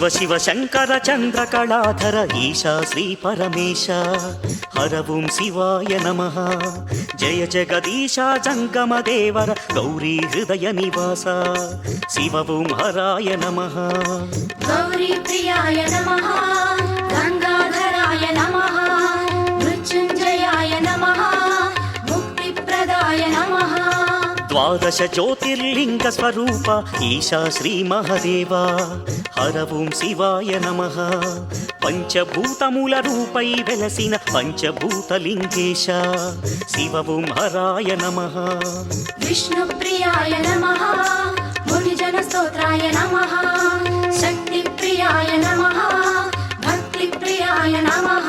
शिव शिव शंकर चंद्रकलाधर ईशा श्री परमेश हर ओं शिवाय नमः। जय जगदीशा जंगम देवर गौरी हृदय निवास शिव ओं हराय नमः। गौरी प्रियाय नमः, गंगाधराय नमः, मृत्युंजयाय नमः, मुक्तिप्रदाय नमः। द्वादश ज्योतिर्लिंग स्वरूप ईशा श्री महादेव हर ओं शिवाय नमः। पंचभूतमूल रूपै वेलसिन पंचभूतलिंगेश शिव ओं हराय नमः। विष्णुप्रियाय नमः, मुनिजन स्तोत्राय नमः, शक्तिप्रियाय नमः, भक्तिप्रियाय नमः।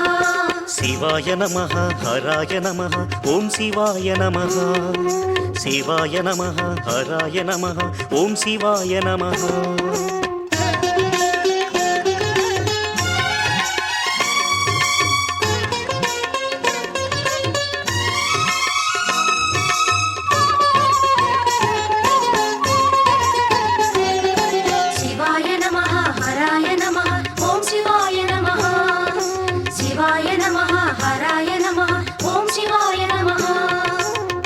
शिवाय नमः हराय नमः ओं शिवाय नमः। शिवाय नमः हराय नमः ओं शिवाय नमः। शिवाय नमः हराय नमः ओं शिवाय नमः। शिवाय नमः हराय नमः ओं शिवाय नमः।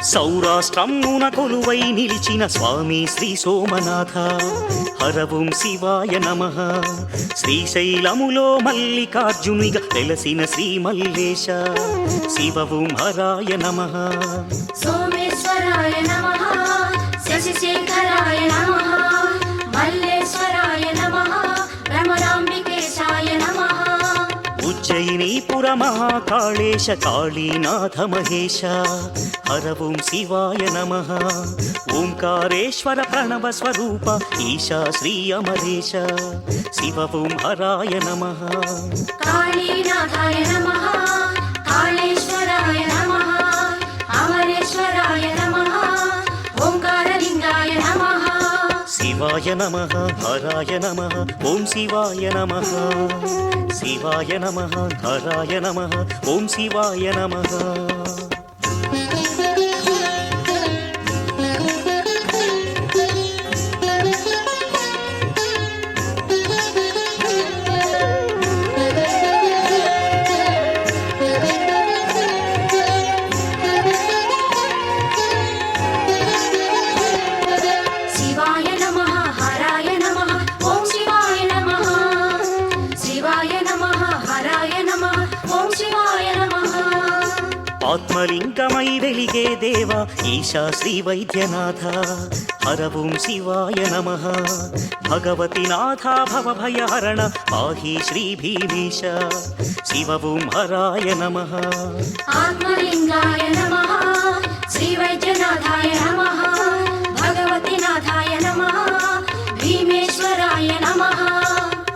सौराष्ट्रमुन कोलुवै निलिचिन स्वामी श्री सोमनाथ हर ओं शिवाय नमः। श्रीशैलमुलो मल्लिकार्जुनिगा वेलसिन श्री मल्लेश शिव ओं हराय नमः। सोमेश्वराय नमः, शशिशेखराय नमः, मल्लेश्वराय नमः, भ्रमराम्बिकेशाय नमः। उज्जयिनीपुर महाकालेश कालीनाथ महेश हर ओं शिवाय नमः। ओंकारेश्वर प्रणव स्वरूप ईशा श्री अमरेश शिव ओं हराय नमः। कालीनाथाय नमः, कालेश्वराय नमः, अमरेश्वराय नमः, ओंकारलिंगाय नमः। शिवाय नमः हराय नमः ओं शिवाय नमः। शिवाय नमः हराय नमः ओं शिवाय नमः। शिवाय नमः हराय नमः ओं शिवाय नमः। शिवाय नमः हराय नमः ओं शिवाय नमः। आत्मलिंगमय वेलिगे देव ईशा श्री वैद्यनाथ हर ओं शिवाय नमः। भगवती नाथ भवभयहरण पाहि श्री भीमेश शिव ओं हराय नमः। आत्मलिंगाय नमः, श्रीवैद्यनाथाय नमः, भगवतीनाथाय नमः, भीमेश्वराय नमः।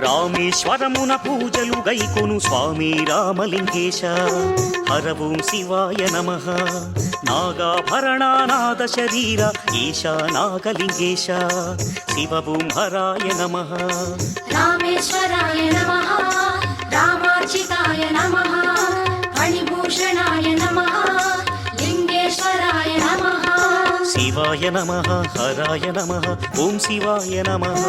रामेश्वरमुन पूजलु गैकोनु स्वामी रामलिंगेश हर ओं शिवाय नमः। नागाभरणानाद शरीर ईशा नागलिंगेश शिव ओं हराय नमः। रामेश्वराय नमः, रामार्चिताय नमः, फणिभूषणाय नमः, लिंगेश्वराय नमः। शिवाय नमः हराय नमः ओं शिवाय नमः।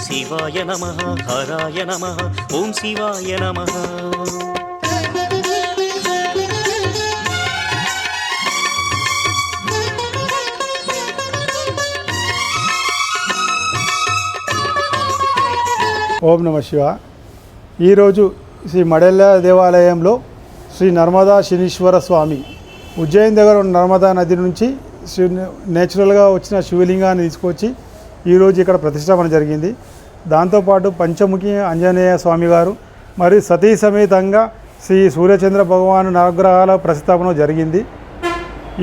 शिवाय नमः हराय नमः ओं शिवाय नमः। ఓం నమ శివ. ఈరోజు శ్రీ మడెల్ల దేవాలయంలో శ్రీ నర్మదా శనీశ్వర స్వామి ఉజ్జయిన్ దగ్గర ఉన్న నర్మదా నది నుంచి నేచురల్గా వచ్చిన శివలింగాన్ని తీసుకొచ్చి ఈరోజు ఇక్కడ ప్రతిష్టాపన జరిగింది. దాంతోపాటు పంచముఖి ఆంజనేయ స్వామి గారు మరియు సతీ సమేతంగా శ్రీ సూర్యచంద్ర భగవాను నవగ్రహాల ప్రతిష్టాపన జరిగింది.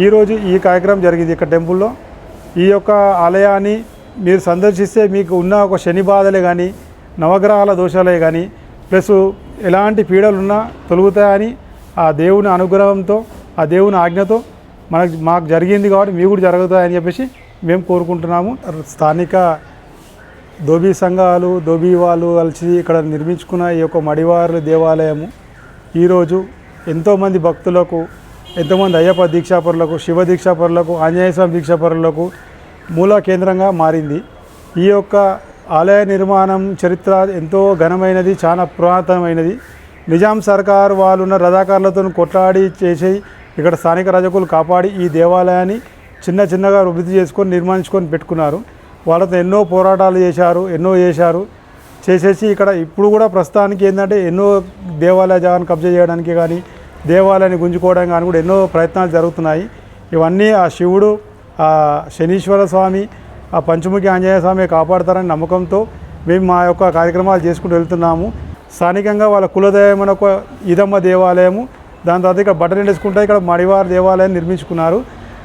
ఈరోజు ఈ కార్యక్రమం జరిగింది ఇక్కడ టెంపుల్లో. ఈ యొక్క ఆలయాన్ని మీరు సందర్శిస్తే మీకు ఉన్న ఒక శని బాధలే కానీ నవగ్రహాల దోషాలే కానీ ప్లస్ ఎలాంటి పీడలున్నా తొలుగుతాయని ఆ దేవుని అనుగ్రహంతో ఆ దేవుని ఆజ్ఞతో మాకు జరిగింది కాబట్టి మీకు కూడా జరుగుతాయని చెప్పేసి మేము కోరుకుంటున్నాము. స్థానిక దోబీ సంఘాలు దోబీ వాళ్ళు కలిసి ఇక్కడ నిర్మించుకున్న ఈ యొక్క మడివార్ల దేవాలయము ఈరోజు ఎంతోమంది భక్తులకు, ఎంతోమంది అయ్యప్ప దీక్షాపరులకు, శివ దీక్షాపరులకు, ఆంజనేయ స్వామి దీక్షాపరులకు మూల కేంద్రంగా మారింది. ఈ యొక్క ఆలయ నిర్మాణం చరిత్ర ఎంతో ఘనమైనది, చాలా పురాతనమైనది. నిజాం సర్కార్ వాళ్ళు ఉన్న రజాకారులతో కొట్లాడి చేసి ఇక్కడ స్థానిక రజకులు కాపాడి ఈ దేవాలయాన్ని చిన్నగా అభివృద్ధి చేసుకొని నిర్మించుకొని పెట్టుకున్నారు. వాళ్ళతో ఎన్నో పోరాటాలు చేశారు. చేసేసి ఇక్కడ ఇప్పుడు కూడా ప్రస్తుతానికి ఏంటంటే ఎన్నో దేవాలయ జాగాను కబ్జా చేయడానికి కానీ దేవాలయాన్ని గుంజుకోవడానికి కానీ కూడా ఎన్నో ప్రయత్నాలు జరుగుతున్నాయి. ఇవన్నీ ఆ శివుడు, ఆ శనీశ్వర స్వామి, ఆ పంచముఖి ఆంజనేయ స్వామి కాపాడతారని నమ్మకంతో మేము మా యొక్క కార్యక్రమాలు చేసుకుంటూ వెళ్తున్నాము. స్థానికంగా వాళ్ళ కులదైవమైన ఒక ఈదమ్మ దేవాలయము, దాని తర్వాత ఇక్కడ బట్టలు వేసుకుంటే ఇక్కడ మడివారి దేవాలయం నిర్మించుకున్నారు.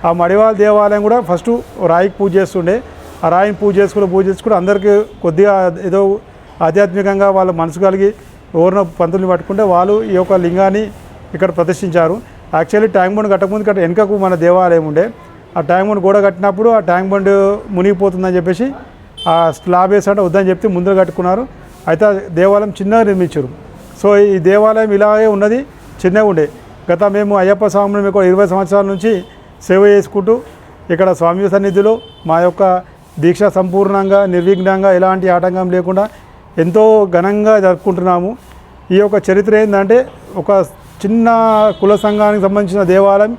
ఆ మడివారి దేవాలయం కూడా ఫస్ట్ రాయికి పూజ చేస్తుండే. ఆ రాయిని పూజ చేసుకుని అందరికీ కొద్దిగా ఏదో ఆధ్యాత్మికంగా వాళ్ళ మనసు కలిగి ఎవరినో పంతుల్ని పట్టుకుంటే వాళ్ళు ఈ యొక్క లింగాన్ని ఇక్కడ ప్రతిష్ఠించారు. యాక్చువల్లీ ట్యాంక్ బండ్ కట్టకముందు వెనుకకు మన దేవాలయం ఉండే. ఆ ట్యాంక్ బండ్ గోడ కట్టినప్పుడు ఆ ట్యాంక్ బండ్ మునిగిపోతుందని చెప్పేసి ఆ స్లాబ్ వేసాట వద్దని చెప్పి ముందర కట్టుకున్నారు. అయితే దేవాలయం చిన్నగా నిర్మించారు. సో ఈ దేవాలయం ఇలాగే ఉన్నది, చిన్నగా ఉండే. మేము అయ్యప్ప స్వామిని మీకు 20 సంవత్సరాల నుంచి సేవ చేసుకుంటూ ఇక్కడ స్వామి సన్నిధిలో మా యొక్క దీక్ష సంపూర్ణంగా నిర్విఘ్నంగా ఎలాంటి ఆటంకం లేకుండా ఎంతో ఘనంగా జరుపుకుంటున్నాము. ఈ యొక్క చరిత్ర ఏంటంటే ఒక చిన్న కుల సంఘానికి సంబంధించిన దేవాలయం